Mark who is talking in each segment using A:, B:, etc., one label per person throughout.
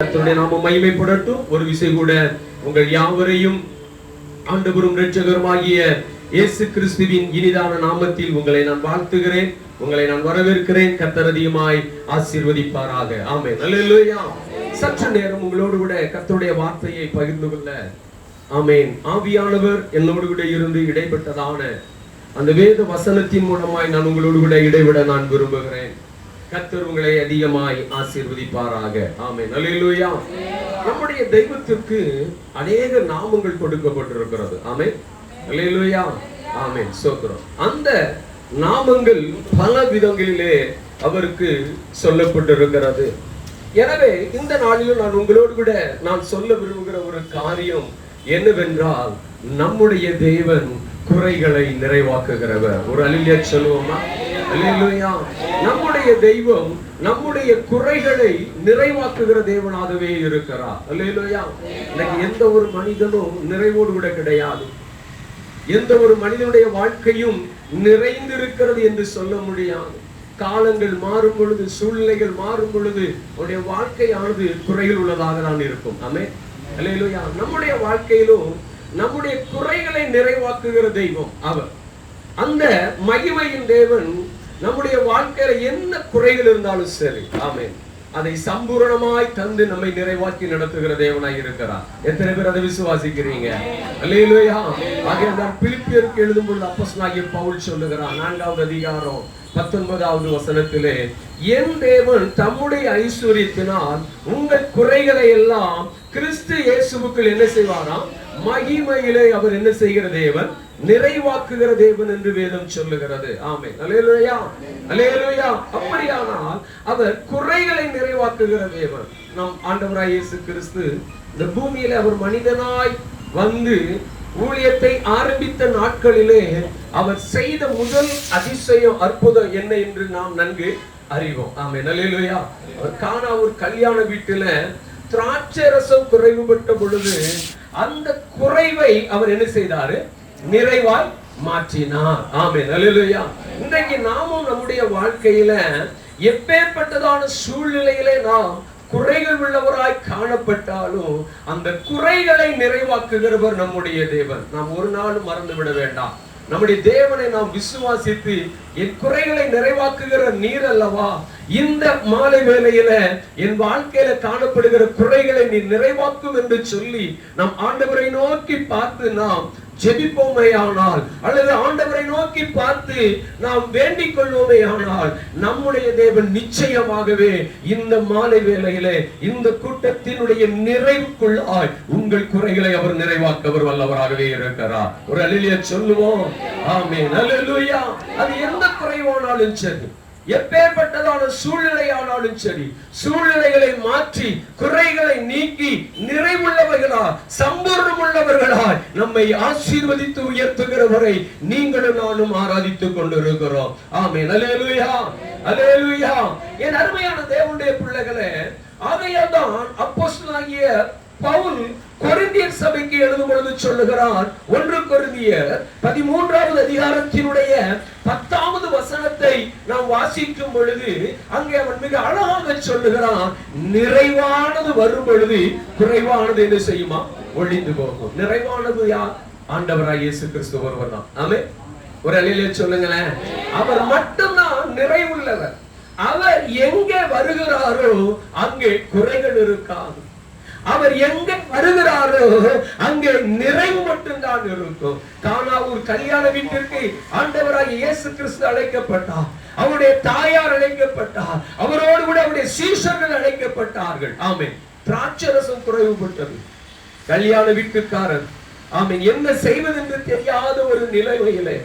A: கர்த்தருடைய நாமம் மகிமைப்படட்டும். ஒரு விசை கூட உங்கள் யாவரையும் ஆண்டவரும் இரட்சகருமாகிய இயேசு கிறிஸ்துவின் இனிதான நாமத்தில் உங்களை நான் வாழ்த்துகிறேன், உங்களை நான் வரவேற்கிறேன். கர்த்தர் அதிகமாய் ஆசீர்வதிப்பாராக. ஆமென். அல்லேலூயா. சற்று நேரம் உங்களோடு கூட கர்த்தருடைய வார்த்தையை பகிர்ந்து கொள்ள ஆமென் ஆவியானவர் என்னோடு கூட இருந்து இடைப்பட்டதான அந்த வேத வசனத்தின் மூலமாய் நான் உங்களோடு கூட இடைவிட நான் விரும்புகிறேன். கர்த்தர் உங்களை அதிகமாய் ஆசீர்வதிப்பாராக. ஆமென். அல்லேலூயா. நம்முடைய தெய்வத்திற்கு அநேக நாமங்கள் கொடுக்கப்பட்டிருக்கிறது. ஆமென். அல்லேலூயா. ஆமென். ஸ்தோத்திரம். அந்த நாமங்கள் பல விதங்களிலே அவருக்கு சொல்லப்பட்டிருக்கிறது. எனவே இந்த நாளிலும் நான் உங்களோடு கூட நான் சொல்ல விரும்புகிற ஒரு காரியம் என்னவென்றால், நம்முடைய தேவன் குறைகளை நிறைவாக்குகிறவர். ஒரு அல்லேலூயா சொல்லுவோமா? அல்லேலூயா. நம்முடைய தெய்வம் நம்முடைய குறைகளை நிறைவாக்குகிற தேவனாகவே இருக்கிறார். அல்லேலூயா. இன்னைக்கு எந்த ஒரு மனிதனும் நிறைவோடு கூட கிடையாது. எந்த ஒரு மனிதனுடைய வாழ்க்கையும் நிறைந்திருக்கிறது என்று சொல்ல முடியாது. காலங்கள் மாறும் பொழுது, சூழ்நிலைகள் மாறும் பொழுது அவருடைய வாழ்க்கையானது குறைகள் உள்ளதாக தான் இருக்கும். ஆமென். அல்லேலூயா. நம்முடைய வாழ்க்கையிலும் நம்முடைய குறைகளை நிறைவாக்குகிற தெய்வம் அவர். அந்த மகிமையின் தேவன் நம்முடைய வாழ்க்கையில என்ன குறைகள் இருந்தாலும் சரி, ஆமென், அதை சம்பூரணமாய் தந்து நம்மை நிறைவாக்கி நடத்துகிற தேவனாய் இருக்கிறார். எத்தனை பேர் அதை விசுவாசிக்கிறீங்க? அல்லேலூயா. ஆகையால் பிலிப்பியருக்கு எழுதும் பொழுது அப்போஸ்தலனாகிய பவுல் சொல்லுகிறார், 4வது அதிகாரம் 19வது வசனத்திலே, என் தேவன் தம்முடைய ஐஸ்வரியத்தினால் உங்கள் குறைகளை எல்லாம் கிறிஸ்து இயேசுவுக்குள் என்ன செய்வாராம்? மகிமையிலே அவர் என்ன செய்கிற தேவன்? நிறைவாக்குகிற தேவன் என்று வேதம் சொல்லுகிறது. ஆமென். அல்லேலூயா. அல்லேலூயா. அப்படியானால் அவர் குறைகளை நிறைவாக்குகிற தேவன். நம் ஆண்டவராய் இயேசு கிறிஸ்து இந்த பூமியில அவர் மனிதனாய் வந்து ஊழியத்தை ஆரம்பித்த நாட்களிலே அவர் செய்த முதல் அதிசயம், அற்புதம் என்ன என்று நாம் நன்கு அறிவோம். ஆமென். அல்லேலூயா. அவர் கானா ஒரு கல்யாண வீட்டில திராட்சை ரசம் குறைவுபட்ட பொழுது அந்த குறைவை அவர் என்ன செய்தாரு? நிறைவாய் மாற்றினார். ஆமென். அல்லேலூயா. இன்றைக்கு நாமும் நம்முடைய வாழ்க்கையில எப்பேற்பட்டதான சூழ்நிலையிலே நாம் குறைகள் உள்ளவராய் காணப்பட்டாலும் அந்த குறைகளை நிறைவாக்குகிறவர் நம்முடைய தேவன். நாம் ஒரு நாளும் மறந்து விட வேண்டாம். நம்முடைய தேவனை நாம் விசுவாசித்து, என் குறைகளை நிறைவாக்குகிற நீர் அல்லவா, இந்த மாலை வேளையில என் வாழ்க்கையில காணப்படுகிற குறைகளை நீ நிறைவாக்கும் என்று சொல்லி நாம் ஆண்டவரை நோக்கி பார்த்து நாம் ஜெபிப்போமே ஆனால், அல்லது ஆண்டவரை நோக்கி பார்த்து நாம் வேண்டிக் கொள்வோமே ஆனால், நம்முடைய தேவன் நிச்சயமாகவே இந்த மாலை வேளையிலே இந்த கூட்டத்தினுடைய நிறைவுக்குள்ளாய் உங்கள் குறைகளை அவர் நிறைவாக்கவர் வல்லவராகவே இருக்கிறார். ஒரு அல்லேலூயா சொல்லுவோம். ஆமென். அல்லேலூயா. அது எந்த குறைவானாலும் சரி, எப்பேற்பட்டதான சூழ்நிலையானாலும் சரி, சூழ்நிலைகளை மாற்றி குறைகளை நீக்கி நிறைவுள்ளவர்களாய் சம்பூர்ணமுள்ளவர்களாய் நம்மை ஆசீர்வதித்து உயர்த்துகிறவரை நீங்களும் நானும் ஆராதித்துக் கொண்டிருக்கிறோம். ஆமென். அல்லேலூயா. அல்லேலூயா. என் அருமையான தேவனுடைய பிள்ளைகளே, ஆகையால்தான் அப்போஸ்தலனாகிய பவுல் கொரிந்தியர் சபைக்கு எழுதும் பொழுது சொல்லுகிறார், 1 கொரிந்தியர் 13வது அதிகாரத்தினுடைய 10வது வசனத்தை நாம் வாசிக்கும் பொழுது அங்கே அவன் மிக அழகாக சொல்லுகிறான், நிறைவானது வரும் பொழுது குறைவானது என்ன செய்யுமா? ஒழிந்து போகும். நிறைவானது யார்? ஆண்டவராய் இயேசு கிறிஸ்து ஒருவர் தான். ஆமென். ஒரு அல்லேலூயா சொல்லுங்களேன். அவர் மட்டும்தான் நிறைவுள்ளவர். அவர் எங்கே வருகிறாரோ அங்கே குறைகள் இருக்காது. அவர் எங்க வருகிறாரோ அங்கே நிறைவு மட்டும்தான் இருக்கும். கானாவூர் கல்யாண வீட்டிற்கு ஆண்டவராகிய இயேசு கிறிஸ்து அழைக்கப்பட்டார். அவருடைய தாயார் அழைக்கப்பட்டார். அவரோடு கூட அவருடைய சீஷர்கள் அழைக்கப்பட்டார்கள். ஆமென். திராட்சை ரசம் குறைவுபட்டது. கல்யாண வீட்டுக்காரன் ஆமென் என்ன செய்வதென்று தெரியாத ஒரு நிலைமையிலே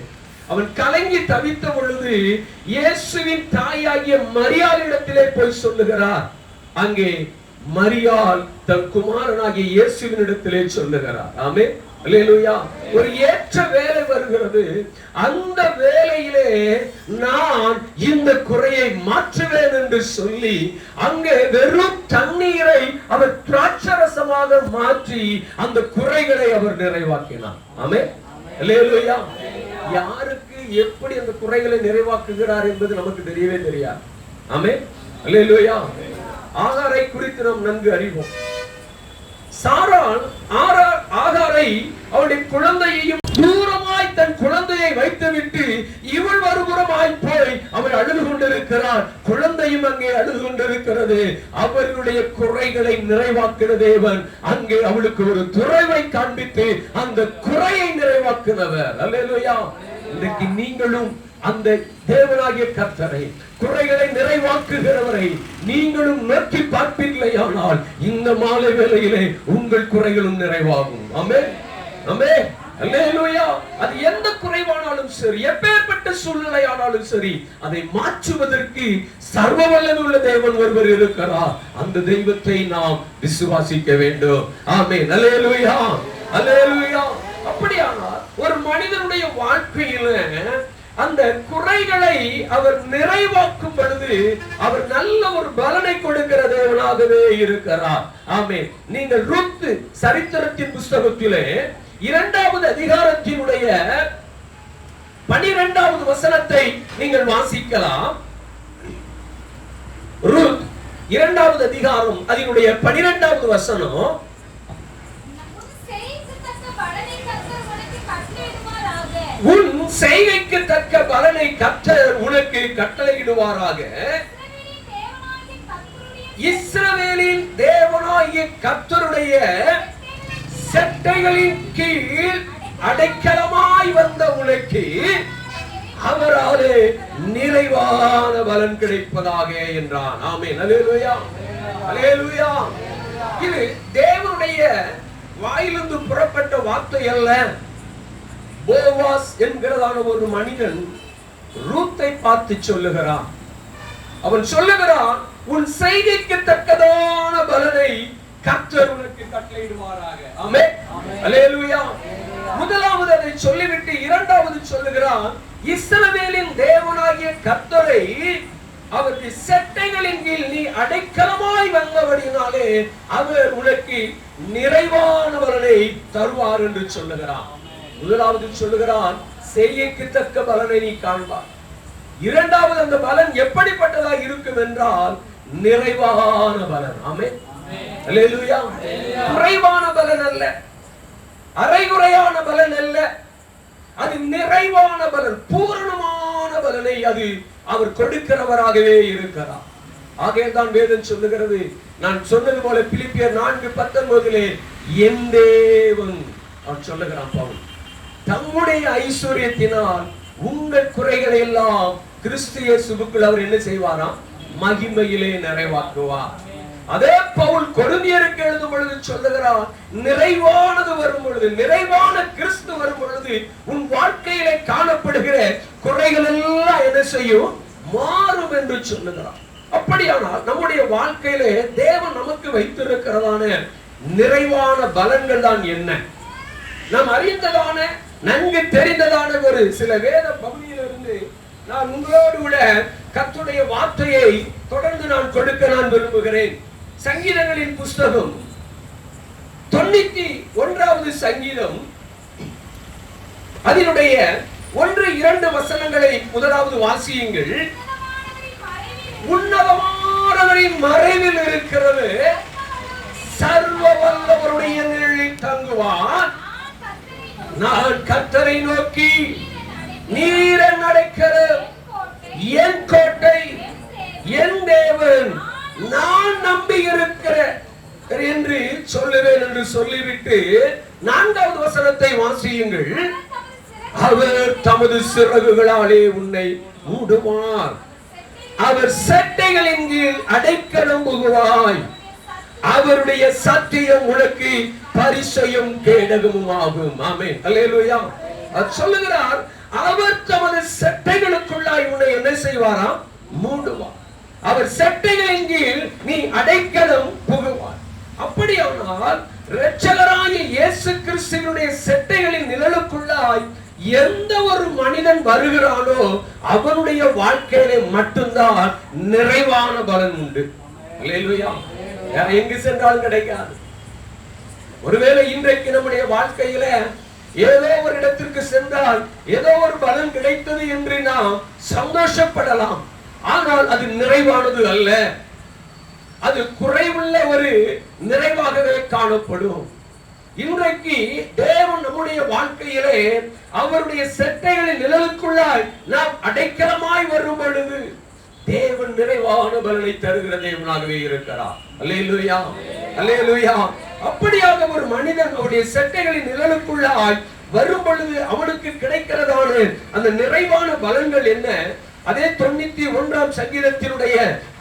A: அவன் கலங்கி தவித்த பொழுது இயேசுவின் தாயாகிய மரியாளிடத்திலே போய் சொல்லுகிறார். அங்கே மரியாள் தன் குமாரனாகிய இயேசுவினிடத்திலே சொல்லுகிறார். ஆமென். அல்லேலூயா. ஒரு ஏற்ற வேலை வருகிறது. அந்த வேலையிலே நான் இந்த குறையை மாற்றுவேன் என்று சொல்லி அங்கே வெறும் தண்ணீரை அவர் திராட்சரசமாக மாற்றி அந்த குறைகளை அவர் நிறைவாக்கினார். ஆமென். அல்லேலூயா. யாருக்கு எப்படி அந்த குறைகளை நிறைவாக்குகிறார் என்பது நமக்கு தெரியவே தெரியாது. ஆமென். அல்லேலூயா. ஆகாரை குறித்து நாம் நன்கு அறிவோம். சாராள் ஆகாரை அவளுடைய குழந்தையையும் தூரமாய் தன் குழந்தையை வைத்துவிட்டு இவள் மறுபுறமாய் போய் அவள் அழுது கொண்டிருக்கிறார். குழந்தையும் அங்கே அழுது கொண்டிருக்கிறது. அவர்களுடைய குறைகளை நிறைவாக்கின தேவன் அங்கே அவளுக்கு ஒரு துறைவை காண்பித்து அந்த குறையை நிறைவாக்குனவர். அல்லேலூயா. இன்றைக்கு நீங்களும் அந்த தேவனாகிய கர்த்தரை, குறைகளை நிறைவாக்குகிறவரை நீங்களும் நோக்கி பார்ப்பீர்களேயானால் இந்த மாலை வேளையிலே உங்கள் குறைகளும் நிறைவாகும். ஆமென், ஆமென், அல்லேலூயா. அது எந்த குறைவானாலும் சரி, எப்பேற்பட்ட சூழ்நிலையானாலும் சரி, அதை மாற்றுவதற்கு சர்வ வல்லமையுள்ள தேவன் ஒருவர் இருக்கிறார். அந்த தெய்வத்தை நாம் விசுவாசிக்க வேண்டும். ஆமென், அல்லேலூயா, அல்லேலூயா. அப்படியானால் ஒரு மனிதனுடைய வாழ்க்கையில அந்த குறைகளை அவர் நிறைவாக்கும் பொழுது அவர் நல்ல ஒரு பலனை கொடுக்கிற தேவனாகவே இருக்கிறார். ஆமென். நீங்கள் ரூத் சரித்திரத்தின் புஸ்தகத்திலே 2வது அதிகாரத்தினுடைய 12வது வசனத்தை நீங்கள் வாசிக்கலாம். ரூத் 2வது அதிகாரம் அதனுடைய 12வது வசனம். உன் செய்கைக்கு தக்க பலனை கர்த்தர் உனக்கு கட்டளையிடுவாராக. இஸ்ரவேலின் தேவனாகிய கர்த்தருடைய செட்டைகளின் கீழ் அடைக்கலமாய் வந்த உனக்கு அவராலே நிறைவான பலன் கிடைப்பதாக என்றான். ஆமென், அல்லேலூயா, அல்லேலூயா. இது தேவனுடைய வாயிலிருந்து புறப்பட்ட வார்த்தை அல்ல. போவாஸ் என்கிறதான ஒரு மனிதன் ரூத்தை பார்த்து சொல்லுகிறான். அவன் சொல்லுகிறான், உன் செய்கைக்கு தக்கதான பலனை கர்த்தர் உனக்கு கட்டளையிடுவாராக. ஆமென், அல்லேலூயா. முதலாவது அதை சொல்லிவிட்டு இரண்டாவது சொல்லுகிறான், இஸ்ரவேலின் தேவனாகிய கர்த்தரை அவருடைய செட்டைகளின் கீழ் நீ அடைக்கலமாய் வந்தபடியினாலே அவர் உனக்கு நிறைவான பலனை தருவார் என்று சொல்லுகிறான். முதலாவது சொல்லுகிறான், செய்கைக்கு தக்க பலனை நீ காண்பார். இரண்டாவது அந்த பலன் எப்படிப்பட்டதா இருக்கும் என்றால் நிறைவான பலன். ஆமென், அல்லேலூயா. குறைவான பலன் அல்ல, அரைகுறையான பலன் அல்ல, அது நிறைவான பலன், பூரணமான பலனை அது அவர் கொடுக்கிறவராகவே இருக்கிறார். ஆகையால் வேதம் சொல்லுகிறது, நான் சொன்னது போல பிலிப்பியர் 4:19 என் தேவன் அவர் சொல்லுகிறான் பவுல், தம்முடைய ஐஸ்வர்யத்தினால் உங்கள் குறைகளை எல்லாம் கிறிஸ்து இயேசுவுக்குள் அவர் என்ன செய்வாராம்? மகிமையிலே நிறைவாக்குவார். அதே பவுல் கொரிந்தியருக்கு எழுதும் பொழுது சொல்லுகிறார், நிறைவானது வரும் பொழுது, நிறைவான கிறிஸ்து வரும் பொழுது உன் வாழ்க்கையிலே காணப்படுகிற குறைகள் எல்லாம் என்ன செய்யும்? மாறும் என்று சொல்லுகிறார். அப்படியானால் நம்முடைய வாழ்க்கையிலே தேவன் நமக்கு வைத்திருக்கிறதான நிறைவான பலன்கள் தான் என்ன? நாம் அறிந்ததான நன்கு தெரிந்ததான ஒரு சில வேத பகுதியிலிருந்து நான் உங்களோடு கூட கர்த்தருடைய வார்த்தையை தொடர்ந்து நான் கொடுக்க நான் விரும்புகிறேன். சங்கீதங்களின் புஸ்தகம் 91வது சங்கீதம் அதனுடைய 1-2 வசனங்களை முதலாவது வாசியுங்கள். உன்னதமானவரின் மறைவில் இருக்கிறது, சர்வ வல்லவருடைய நிழலில் தங்குவான். நான் கர்த்தரை நோக்கி, நீர் என் அடைக்கலம், என் கோட்டை, என் தேவன், நான் நம்பி இருக்கிற என்று சொல்லுவேன் என்று சொல்லிவிட்டு 4வது வசனத்தை வாசியுங்கள். அவர் தமது சிறகுகளாலே உன்னை மூடுவார், அவர் சட்டைகளின் கீழ் அடைக்கலம் புகுவாய், அவருடைய சத்தியம் உனக்கு பரிசையும் கேடகமும் ஆகும். ஆமென், அல்லேலூயா. சொல்லுகிறார், அவர் தமது சட்டைகளுக்குள்ளாய் உன்னை என்ன செய்வாராம்? மூடுவார், அவர் சட்டைகளின் கீழ் நீ அடைக்கலம் புகுவார். அப்படியானால் இரட்சகராகிய இயேசு கிறிஸ்துவினுடைய சட்டைகளின் நிழலுக்குள்ளாய் எந்த ஒரு மனிதன் வருகிறானோ அவனுடைய வாழ்க்கையிலே மட்டும்தான் நிறைவான பலன் உண்டு. அல்லேலூயா. எங்கு சென்றாலும் கிடைக்காது. ஒருவேளை இன்றைக்கு நம்முடைய வாழ்க்கையில ஏதோ ஒரு இடத்திற்கு சென்றால் ஏதோ ஒரு பலன் கிடைத்தது என்று நாம் சந்தோஷப்படலாம். ஆனால் அது நிறைவானது அல்ல. அது குறைவுள்ள ஒரு நிறைவாகவே காணப்படும். இன்றைக்கு தேவன் நம்முடைய வாழ்க்கையிலே அவருடைய செட்டைகளின் நிழலுக்குள்ளாய் நாம் அடைக்கலமாய் வரும் பொழுது தேவன் நிறைவான பலனை தருகிற தேவனாகவே இருக்கிறார். அல்லேலூயா, அல்லேலூயா. அப்படியாக ஒரு மனிதன் அவருடைய செட்டைகளின் நிழலுக்குள்ளாய் வரும் பொழுது அவனுக்கு கிடைக்கிறதான அந்த நிறைவான பலன்கள் என்ன? அதே 91ஆம் சங்கீதத்தினுடைய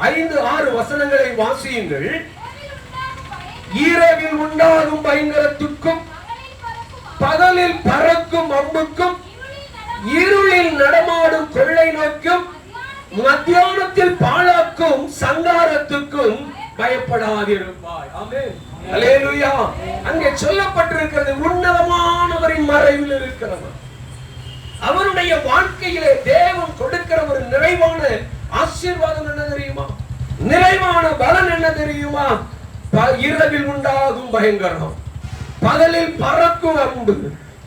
A: 5-6 வசனங்களை வாசியுங்கள். இரவில் உண்டாகும் பயங்கரத்துக்கும் பகலில் பறக்கும் அம்புக்கும் இருளில் நடமாடும் கொள்ளை நோக்கும் மத்தியானத்தில் பாழாக்கும் சங்காரத்துக்கும் பயப்படாதிருப்பாய். ஆமென், அல்லேலூயா. அங்கே சொல்லப்பட்டிருக்கிறது உன்னதமானவரின் மறைவில் இருக்கிறவர். அவருடைய வாழ்க்கையிலே தேவன் கொடுக்கிற ஒரு நிறைவான ஆசீர்வாதம் என்ன தெரியுமா? நிறைவான பலன் என்ன தெரியுமா? இரவில் உண்டாகும் பயங்கரம், பகலில் பறக்கும் அம்பு,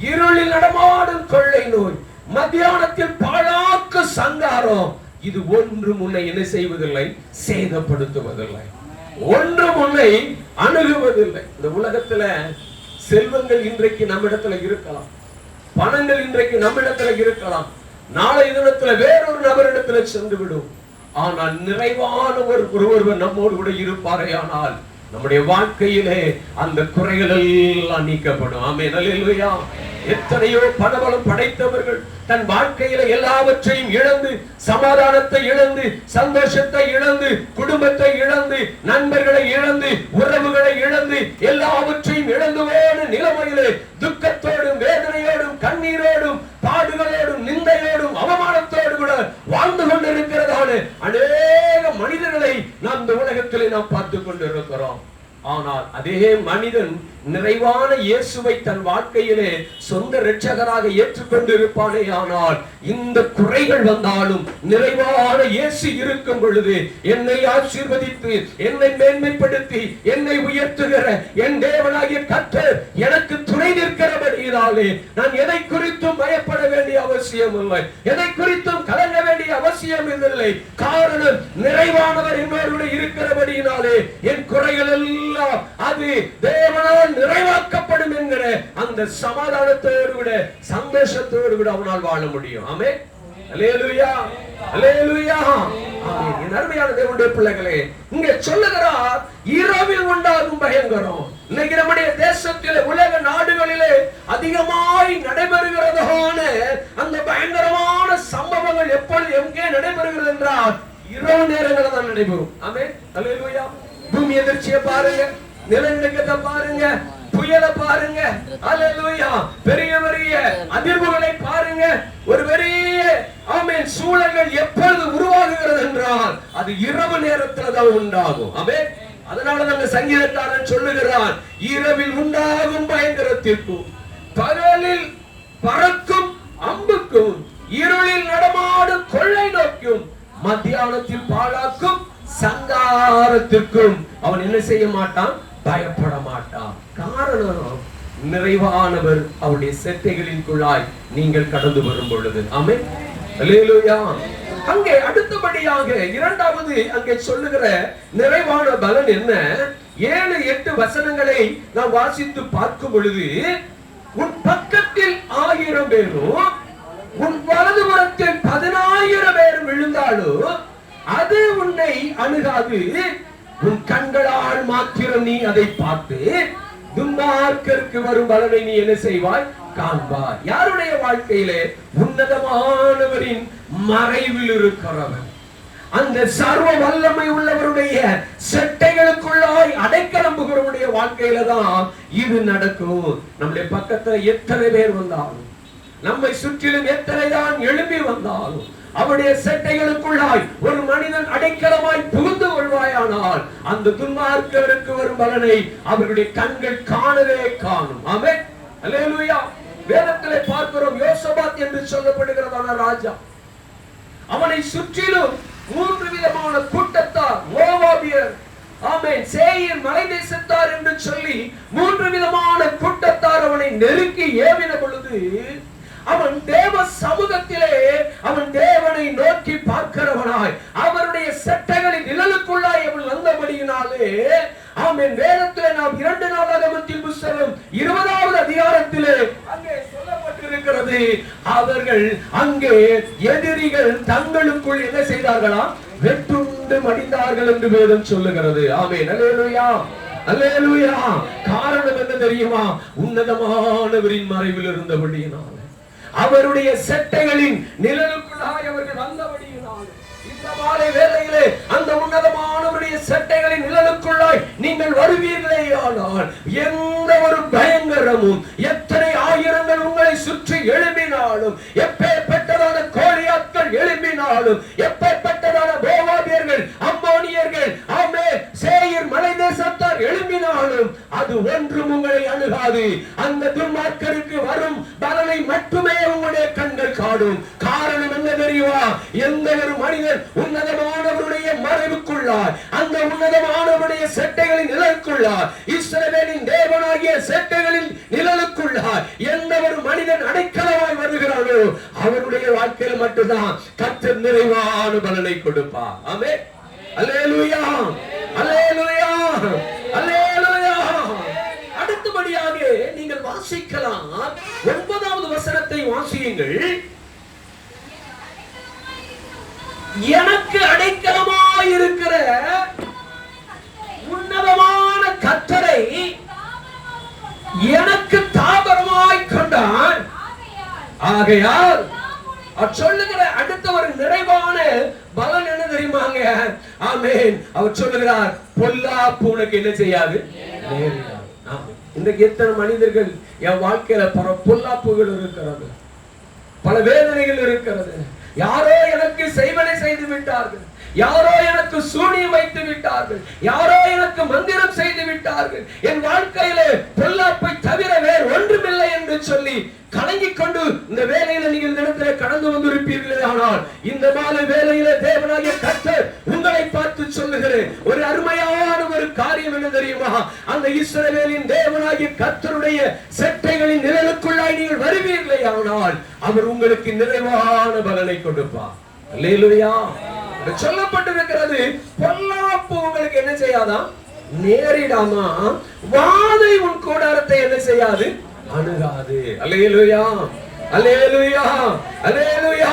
A: இருளில் நடமாடும் கொள்ளை நோய், மத்தியானத்தில் பாழாக்கு சங்காரம். இது ஒன்றும் உன்னை என்ன செய்வதில்லை, சேதப்படுத்துவதில்லை, ஒன்றும் உன்னை அணுகுவதில்லை. இந்த உலகத்துல செல்வங்கள் இன்றைக்கு நம்மிடத்துல இருக்கலாம், பணங்கள் இன்றைக்கு நம்மிடத்துல இருக்கலாம், நாளை தினத்துல வேறொரு நபரிடத்துல சென்று விடும். ஆனால் நிறைவான ஒருவர் நம்மோடு கூட இருப்பாரே ஆனால் நம்முடைய வாழ்க்கையிலே அந்த குறைகள் எல்லாம் நீக்கப்படும். ஆமென், அல்லேலூயா. எத்தனையோ பணபலம் படைத்தவர்கள் தன் வாழ்க்கையில எல்லாவற்றையும் இழந்து, சமாதானத்தை இழந்து, சந்தோஷத்தை இழந்து, குடும்பத்தை இழந்து, நண்பர்களை இழந்து, உறவுகளை இழந்து, எல்லாவற்றையும் இழந்து போன நிலைமையிலே துக்கத்தோடும் வேதனையோடும் கண்ணீரோடும் பாடுகளோடும் நிந்தையோடும் அவமானத்தோடு கூட வாழ்ந்து கொண்டிருக்கிறதான அநேக மனிதர்களை நாம் இந்த உலகத்திலே நாம் பார்த்து கொண்டிருக்கிறோம். ஆனால் அதே மனிதன் நிறைவான இயேசுவை தன் வாழ்க்கையிலே சொந்த இரட்சகராக ஏற்றுக்கொண்டிருப்பானே ஆனால் இந்த குறைகள் வந்தாலும் நிறைவான இயேசு இருக்கும் பொழுது என்னை ஆசீர்வதித்து, என்னை மேன்மைப்படுத்தி, என்னை உயர்த்துகிற என் தேவனாகிய கர்த்தர் எனக்கு துணை நிற்கிறபடியாலே நான் எதை குறித்தும் பயப்பட வேண்டிய அவசியம் இல்லை, எதை குறித்தும் கலங்க வேண்டிய அவசியம் இல்லை. காரணம் நிறைவானவர் என்னோடு இருக்கிறபடியினாலே என் குறைகள் எல்லாம் அது தேவனால் நிறைவாக்கப்படும் என்கிற அந்த சமாதானத்தோடு கூட சந்தோஷத்தோடு கூட அவனால் வாழ முடியும். ஆமென், அல்லேலூயா, அல்லேலூயா. ஆமென். என் அருமையான தேவனுடைய பிள்ளைகளே, இங்கே சொல்லுகிறார் இரவில் உண்டாகும் பயங்கரம். இன்னைக்கு நம்முடைய தேசத்திலே உலக நாடுகளிலே அதிகமாய் நடைபெறுகிறதான அந்த பயங்கரமான சம்பவங்கள் எப்பொழுது எங்கே நடைபெறுகிறது என்றால் இரவு நேரங்களில் தான் நடைபெறும். ஆமென், அல்லேலூயா. பூமி எதிர்ச்சியை பாருங்க, நிலநடுக்கத்தை பாருங்க, புயலை பாருங்க, அல்லேலூயா, பெரிய பெரிய அதிர்வுகளை பாருங்க. ஒரு பெரிய ஆமென் சூழல்கள் எப்பொழுது உருவாகுகிறது என்றால் அது இரவு நேரத்தில் தான் உண்டாகும். ஆமென். அதனால சங்கீதக்காரன் சொல்லுகிறான், இரவில் உண்டாகும் பயங்கரத்திற்கும் பகலில் பறக்கும் அம்புக்கும் இருளில் நடமாடும் கொள்ளை நோக்கும் மத்தியானத்தில் பாழாக்கும் சங்காரத்திற்கும் அவன் என்ன செய்ய மாட்டான், பயப்பட மாட்டான். காரணம் நிறைவானவர் அவருடைய செட்டைகளின் குழாய் நீங்கள் கடந்து வரும் பொழுது. ஆமென், அல்லேலூயா. அங்கே அடுத்தபடியாக இரண்டாவது அங்கே சொல்லுகிற நிறைவான பலன் என்ன? 7-8 வசனங்களை நாம் வாசித்து பார்க்கும் பொழுது, உன் பக்கத்தில் 1000 பேரும் உன் வலதுபுறத்தில் 10,000 பேரும் விழுந்தாலும் அது உன்னை அணுகாது. உன் கண்களால் மாத்திரம் நீ அதை பார்த்து துன்மார்க்கருக்கு வரும் பலனை நீ என்ன செய்வாய், காண்பாய். யாருடைய வாழ்க்கையிலே? உன்னதமானவரின் மறைவில் இருக்கிறவன், அந்த சர்வ வல்லமை உள்ளவருடைய செட்டைகளுக்குள்ளாய் அடைக்கலம் புகிறவருடைய வாழ்க்கையில தான் இது நடக்கும். நம்முடைய பக்கத்துல எத்தனை பேர் வந்தாலும், நம்மை சுற்றிலும் எத்தனை தான் எழுப்பி வந்தாலும், அவருடைய செட்டைகளுக்குள்ளாய் ஒரு மனிதன் அடைக்கலமாய் புகுந்து கொள்வாயானால் அந்த துன்மார்க்கருக்கு வரும் பலனை அவர்களுடைய கண்கள் காணவே காணும். ஆமென், அல்லேலூயா. வேதத்திலே பார்க்கிறோம், யோசபாத் என்று சொல்லப்படுகிறதான ராஜா, அவனை சுற்றிலும் 3 விதமான கூட்டத்தார், மோவாபியர், ஆமென், சேயீர் மலை தேசத்தார் என்று சொல்லி 3 விதமான கூட்டத்தார் அவனை நெருக்கி ஏவின பொழுது அவன் தேவ சமூகத்திலே அவன் தேவனை நோக்கி பார்க்கிறவனாய் அவருடைய செட்டைகளின் நிழலுக்குள்ளாய் அவன் வந்தபடியினாலே அதிகாரம் 20வது அதிகாரத்திலே அங்கே சொல்லப்பட்டிருக்கிறது, அவர்கள் அங்கே எதிரிகள் தங்களுக்குள் என்ன செய்தார்களா? வெட்டுண்டு மடிந்தார்கள் என்று வேதம் சொல்லுகிறது. ஆமென். அல்லேலூயா, அல்லேலூயா. காரணம் என்ன தெரியுமா? உன்னதமானவரின் மறைவில் இருந்தபடியினால், அவருடைய செட்டைகளின் நிழலுக்குள்ளாய் அவர்கள் வந்தபடியினால், இந்த மாலை வேளையிலே அந்த உன்னதமானவருடைய செட்டைகளின் நிழலுக்குள்ளாய் நீங்கள் வருவீர்களே ஆனால், எந்த ஒரு பயங்கரமும் எத்தனை ஆயிரங்கள் உங்களை சுற்றி எழும்பினாலும், எப்பேற்பட்டதான கோலியாத்கள் எழும்பினாலும், எப்பேற்பட்டதான மோவாபியர்கள், அம்மோனியர்கள், ஆமே சேயீர் மலை தேசத்தார் எழும்பினாலும், அது ஒன்றும் உங்களை அணுகாது. அந்த துன்மார்க்கருக்கு வரும் பலனை மட்டுமே உங்களுடைய கண்கள் காணும். காரணம் என்ன தெரியுமா? எந்த ஒரு மனிதன் உன்னதமானவருடைய மறைவுக்குள்ளார், அந்த உன்னதமானவருடைய செட்டைகளின் நிழலுக்குள்ளார், இஸ்ரவேலின் தேவனாகிய செட்டைகளின் நிழலுக்குள்ளார் எந்த ஒரு மனிதன் அடைக்கலமாய் வருகிறானோ, அவருடைய வாழ்க்கையில் மட்டும்தான் கர்த்தர் நிறைவான பலனை கொடுப்பார். ஆமென். அல்லேலூயா, அல்லேலூயா, அல்லேலூயா. அடுத்தபடியாக நீங்கள் வாசிக்கலாம், 9வது வசனத்தை வாசியுங்கள். எனக்கு அடைக்கலமாய் இருக்கிற உன்னதமான கர்த்தரை எனக்கு தாபரமாய் கொண்டான். ஆகையால் அவர் சொல்லுகிற அடுத்த ஒரு நிறைவான பலன் என்ன தெரியுமாங்க? ஆமென். அவர் சொல்லுகிறார், பொல்லாப்பு உனக்கு என்ன செய்யாது? இன்றைக்கு எத்தனை மனிதர்கள் என் வாழ்க்கையில பல பொல்லாப்புகள் இருக்கிறது, பல வேதனைகள் இருக்கிறது. யாரோ எனக்கு செய்வனை செய்து விட்டார்கள், யாரோ எனக்கு சூனியம் வைத்து விட்டார்கள், யாரோ எனக்கு மந்திரம் செய்து விட்டார்கள், என் வாழ்க்கையிலே பொல்லாப்பை தவிர வேறு ஒன்றுமில்லை என்று சொல்லி கலங்கிக் கொண்டு இந்த வேலையில நீங்கள் இடத்திலே கடந்து வந்திருப்பீர்களே. ஆனால் இந்த மாலை வேலையில தேவனாகிய கர்த்தர் உங்களை பார்த்து சொல்லுகிற ஒரு அருமையான ஒரு காரியம் என்ன தெரியுமா? அந்த இஸ்ரவேலின் தேவனாகிய கர்த்தருடைய செட்டைகளின் நிழலுக்குள்ளாய் நீங்கள் வருவீர்களே ஆனால், அவர் உங்களுக்கு நிறைவான பலனை கொடுப்பார். அல்லேலூயா. சொல்லப்பட்டிருக்கிறது, பொல்லாப்பு உங்களுக்கு என்ன செய்யாதான்? நேரிடாமா. வாதை உன் கூடாரத்தை என்ன செய்யாது? அணுகாது. அல்லேலூயா, அல்லேலூயா, அல்லேலூயா.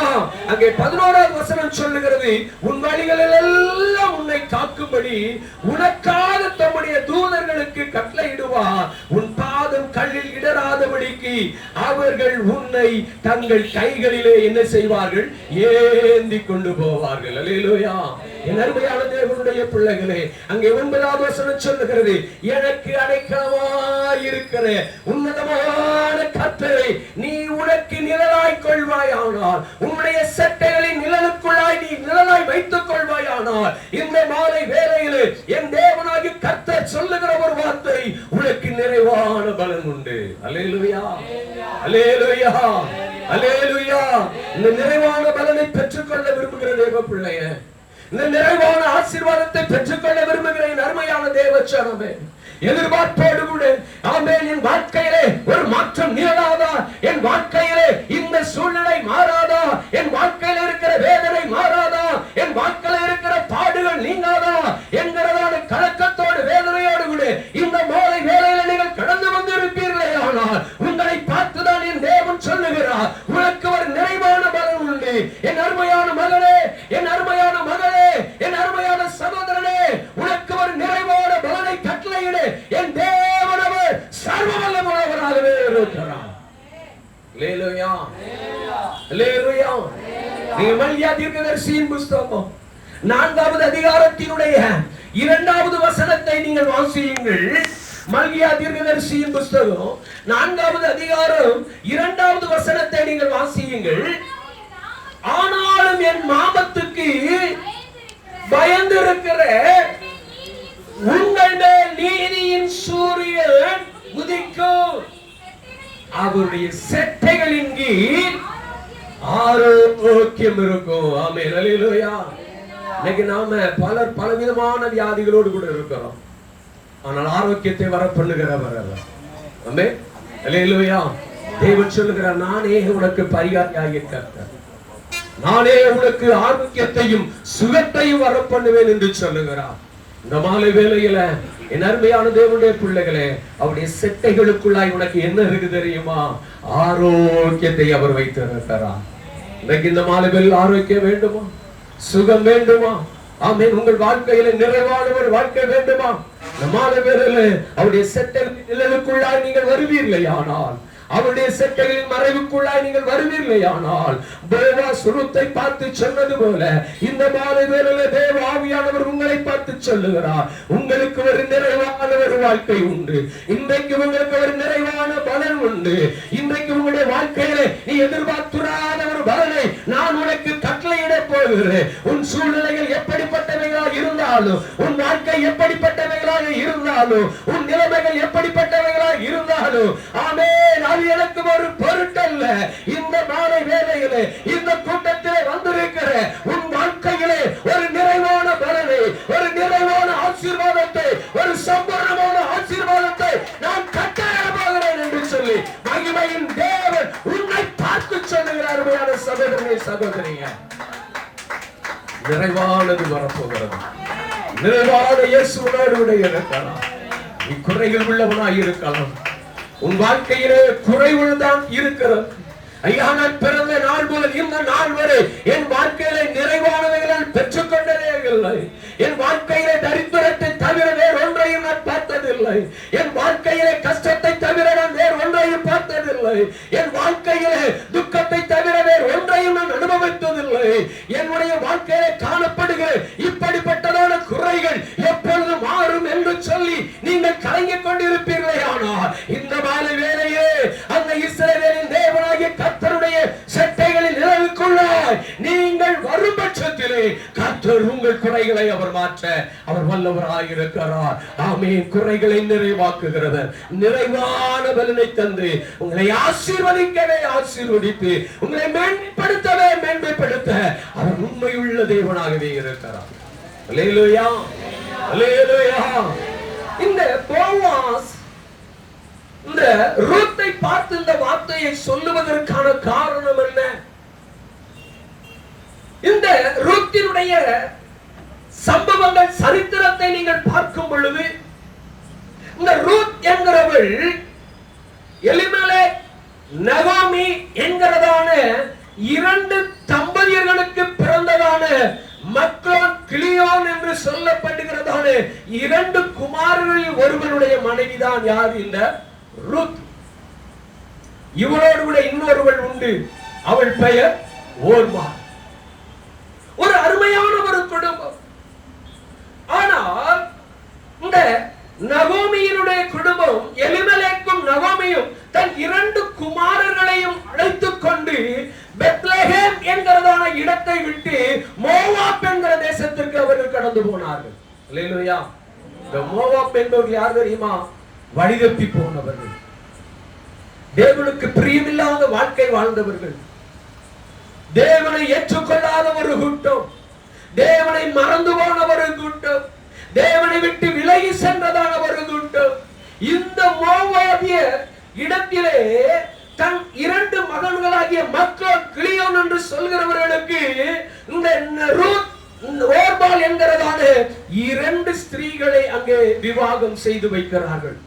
A: அங்கே 11வது வசனம் சொல்லுகிறது, உன் வழிகளில் எல்லாம் உன்னை காக்கும்படி உனக்காக தம்முடைய தூதர்களுக்கு கட்டளையிடுவார். உன் பாதம் கல்லில் இடராதபடிக்கு அவர்கள் உன்னை தங்கள் கைகளிலே என்ன செய்வார்கள்? ஏந்தி கொண்டு போவார்கள். அல்லேலூயா. என் அருமையான தேவனுடைய பிள்ளைகளே, அங்கே 9வது வசனம் சொல்லுகிறது, எனக்கு அடைக்கலமாய் இருக்கிற உன்னதமான கர்த்தரை நீ உனக்கு நிழலாய் கொள்வாயானால், உன்னுடைய செட்டைகளின் நிழலுக்குள்ளாய் நீ நிழலாய் வைத்துக் கொள்வாயானால், இந்த மாலை வேளையிலே என் தேவனாகிய கர்த்தர் சொல்லுகிற ஒரு வார்த்தை, உனக்கு நிறைவான பலன் உண்டு. அல்லேலூயா, அல்லேலூயா, அல்லேலூயா. இந்த நிறைவான பலனை பெற்றுக்கொள்ள விரும்புகிற தேவ பிள்ளையே, இந்த நிறைவான ஆசீர்வாதத்தை பெற்றுக்கொள்ள விரும்புகிற அருமையான தேவச்சனமே, எதிர்பார்ப்போடு கூட ஆமென், என் வாழ்க்கையிலே ஒரு மாற்றம் நிகழாதா? என் வாழ்க்கையிலே இந்த சூழ்நிலை மாறாதா? என் வாழ்க்கையில இருக்கிற வேதனை மாறாதா? என் வாழ்க்கையில இருக்கிற பாடுகள் நீங்காதா என்கிறதான கலக்கத்தோடு வேதனையோடு கூட இந்த மாலை வேளையில நீங்கள் கடந்து வந்து இருப்பீர்களே ஆனால், உங்களை பார்த்துதான் என் தேவன் சொல்லுகிறார், உனக்கு ஒரு நிறைவான பலன் உண்டு. என் அருமையான மகனே, என் அருமையான மகளே, என் அருமையான சகோதரனே, உனக்கு ஒரு நிறைவான பலனை கட்டளையிடு. என் தேவனவர் சர்வ வல்லமையுள்ளவராகவே இருக்கிறார். அல்லேலூயா, அல்லேலூயா. நீங்க மல்கியா தீர்க்கதரிசியின் புத்தகம் 4வது அதிகாரத்தினுடைய 2வது வசனத்தை நீங்கள் வாசியுங்கள். மல்கியா தீர்க்கதரிசியின் புத்தகம் 4வது அதிகாரம் 2வது வசனத்தை நீங்கள் வாசியுங்கள். ஆனாலும் என் மாமத்துக்கு பயந்திருக்கிற உங்கள் மேல் நீதியின் சூரியன் உதிக்கும், அவருடைய செட்டைகளின் கீழ் ஆரோக்கியம் இருக்கும். ஆமென், அல்லேலூயா. இன்னைக்கு நாம பலர் பலவிதமான வியாதிகளோடு கூட இருக்கிறோம், ஆனால் ஆரோக்கியத்தை வர பண்ணுகிறவர் அவர். ஆமென், அல்லேலூயா. தேவன் சொல்லுகிறார், நானே உனக்கு பரிகாரியாகிய கர்த்தர், நானே உனக்கு ஆரோக்கியத்தையும் சுகத்தையும் வர பண்ணுவேன் என்று சொல்லுகிறார். இந்த மாலை வேளையில என் அருமையான தேவனுடைய பிள்ளைகளே, அவருடைய செட்டைகளுக்குள்ளாய் உனக்கு என்ன இருக்கு தெரியுமா? ஆரோக்கியத்தை அவர் வைத்திருக்கிறார். இன்னைக்கு இந்த மாலையில் ஆரோக்கியம் வேண்டுமா? சுகம் வேண்டுமா? ஆமென். உங்கள் வாழ்க்கையில நிறைவான ஒரு வாழ்க்கை வேண்டுமா? இந்த மாலையில் அவருடைய செட்டைகளுக்குள்ளாய் நீங்கள் வருவீர்களே ஆனால், அவருடைய செட்டைகளின் மறைவுக்குள்ளாய் நீங்கள் வருவீர்களேயானால், போவாஸ் ரூத்தை பார்த்து சொன்னது போல இந்த மாலை வேளையிலே தேவ ஆவியானவர் உங்களை பார்த்து சொல்லுகிறார், உங்களுக்கு ஒரு நிறைவான ஒரு வாழ்க்கை உண்டு. இன்றைக்கு உங்களுக்கு ஒரு நிறைவான பலன் உண்டு. இன்றைக்கு உங்களுடைய வாழ்க்கையிலே நீ எதிர்பார்த்துறாத ஒரு பலனை நான் உனக்கு கட்டளையிட போகிறேன். உன் சூழ்நிலைகள் எப்படிப்பட்டவைகளாக இருந்தாலும், உன் வாழ்க்கை எப்படிப்பட்டவைகளாக இருந்தாலும், உன் நிலைமைகள் எப்படிப்பட்டவைகளாக இருந்தாலும், ஆமென், எனக்கு ஒரு பொருட்டல்ல. இந்த மாலை வேளையிலே இந்த கூட்டத்திலே வந்திருக்கிற உன் வாழ்க்கையிலே ஒரு நிறைவான பலனை, ஒரு நிறைவான ஆசீர்வாதத்தை, ஒரு சம்பூர்ணமான ஆசீர்வாதத்தை நான் கட்டளையிட போகிறேன் என்று சொல்லி மகிமையின் தேவன் உன்னை பார்த்து சொல்லுகிறார். அருமையான சகோதரனே, சகோதரியே, நிறைவானது வரப்போகிறது. நிறைவான இயேசுவோடு இருக்கலாம். நீ குறைகள் உள்ளவனாய் இருக்கலாம். உன் வாழ்க்கையிலே குறைவுகள் தான் இருக்கிறது. ஐயா, நான் பிறந்த நாள் முதல் இந்த நாள் வரை என் வாழ்க்கையிலே நிறைவானவைகளால் பெற்றுக்கொண்டதே இல்லை. என் வாழ்க்கையிலே தரித்திரத்தை தவிர வேறு ஒன்றையும் நான் பார்த்ததில்லை. என் வாழ்க்கையிலே கஷ்டத்தை தவிர நான் வேறு ஒன்றையும் பார்த்ததில்லை. என் வாழ்க்கையிலே துக்கத்தை தவிர வேறு ஒன்றையும் நான் அனுபவித்ததில்லை. என்னுடைய வாழ்க்கையிலே காணப்படுகிற இப்படிப்பட்டதான குறைகள் எப்பொழுது மாறும் என்று சொல்லி நீங்கள் கலங்கிக் கொண்டிருப்பீர்களே ஆனால், இந்த மாலை வேளையே அந்த இஸ்ரவேலின் தேவனாகிய கர்த்தருடைய செட்டைகளில் நிழலுக்குள்ளாய் நீங்கள் வரும் பட்சத்திலே கர்த்தர் உங்கள் குறைகளை அவர் மாற்ற அவர் வல்லவராய் இருக்கிறார். ஆமென். குறைகளை நிறைவாக்குகிறவர், நிறைவான பலனை தந்து உங்களை ஆசீர்வதிக்கவே ஆசீர்வதித்து உங்களை மேன்மைப்படுத்தவே மேன்மைப்படுத்த அவர் உண்மையுள்ள தேவனாகவே இருக்கிறார். அல்லேலூயா, அல்லேலூயா. இந்த போவாஸ் இந்த ரூத்தை பார்த்து இந்த வார்த்தையை சொல்லுவதற்கான காரணம் என்ன? இந்த ரூத்தினுடைய சம்பவங்கள், சரித்திரத்தை நீங்கள் பார்க்கும் பொழுது, இந்த ரூத் என்கிறவள் எலிமெலேக், நகோமி என்கிறதான இரண்டு தம்பதியர்களுக்கு பிறந்ததான மக்லோன், கிளியோன் என்று சொல்லப்படுகிறதான இரண்டு குமாரர்களில் ஒருவனுடைய மனைவிதான் யார்? இந்த ரூத். இவளோடு கூட இன்னொருவள் உண்டு. அவள் பெயர் ஓர்மா. ஒரு அருமையான ஒரு குடும்பம். ஆனால் இந்த நகோமியினுடைய குடும்பம், எலிமெலேக்கும் நகோமியும் தன் இரண்டு குமாரர்களையும் அழைத்துக் கொண்டு பெத்லெஹேம் என்கிறதான இடத்தை விட்டு மோவாப் என்கிற தேசத்திற்கு அவர்கள் கடந்து போனார்கள். அல்லேலூயா. இந்த மோவாப் என்பவர்கள் யார் தெரியுமா? வழிதப்பி போனவர்கள், தேவனுக்கு பிரியமில்லாத வாழ்க்கை வாழ்ந்தவர்கள், தேவனை ஏற்றுக்கொள்ளாத ஒரு கூட்டம், தேவனை மறந்து போன ஒரு கூட்டம், தேவனை விட்டு விலகி சென்றதான ஒரு கூட்டம். இந்த மோவாபிய இடத்திலே தன் இரண்டு மகன்களாகிய மக்லோன், கிளியோன் என்று சொல்கிறவர்களுக்கு இந்த ரூத், ஓர்பால் என்கிறதான இரண்டு ஸ்திரீகளை அங்கே விவாகம் செய்து வைக்கிறார்கள்.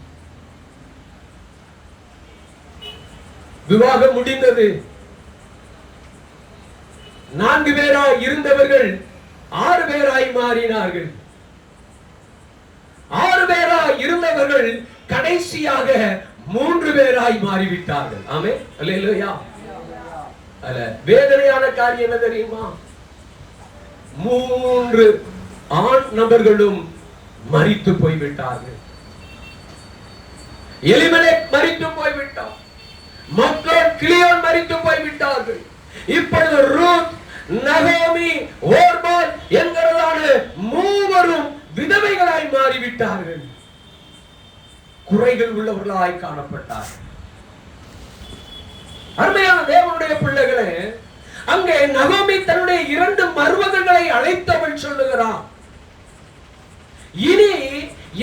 A: விவாகம் முடிந்தது. 4 பேராய் இருந்தவர்கள் 6 பேராய் மாறினார்கள். 6 பேராய் இருந்தவர்கள் கடைசியாக 3 பேராய் மாறிவிட்டார்கள். ஆமென், அல்லேலூயா. அல்ல, வேதனையான காரியம் என்ன தெரியுமா? 3 ஆண் நபர்களும் மரித்து போய்விட்டார்கள். எலிமெலேக் மரித்து போய்விட்டார். மக்லோன், கிளியோன் மரித்து போய்விட்டார்கள். இப்பொழுது ரூத், நகோமி, ஓர்பால் என்கிறதான 3 விதவைகளாய் மாறிவிட்டார்கள். குறைகள் உள்ளவர்களாய் காணப்பட்டார்கள். அருமையான தேவனுடைய பிள்ளைகளே, அங்கே நகோமி தன்னுடைய 2 மருமகன்களை அழைத்தவள் சொல்லுகிறார், இனி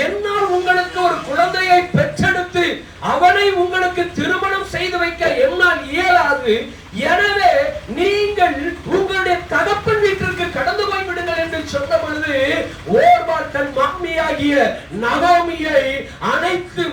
A: என்னால் உங்களுக்கு ஒரு குழந்தையை பெற்றெடுத்து அவனை உங்களுக்கு திருமணம் செய்து வைக்க என்னால் இயலாது. எனவே நீங்கள் உங்களுடைய தகப்பன் வீட்டிற்கு கடந்து போய் விடுங்கள் என்று சொன்ன பொழுது ஓர்பால் தன் மாமியார் மனைவியாகிய நகோமியை அனைத்து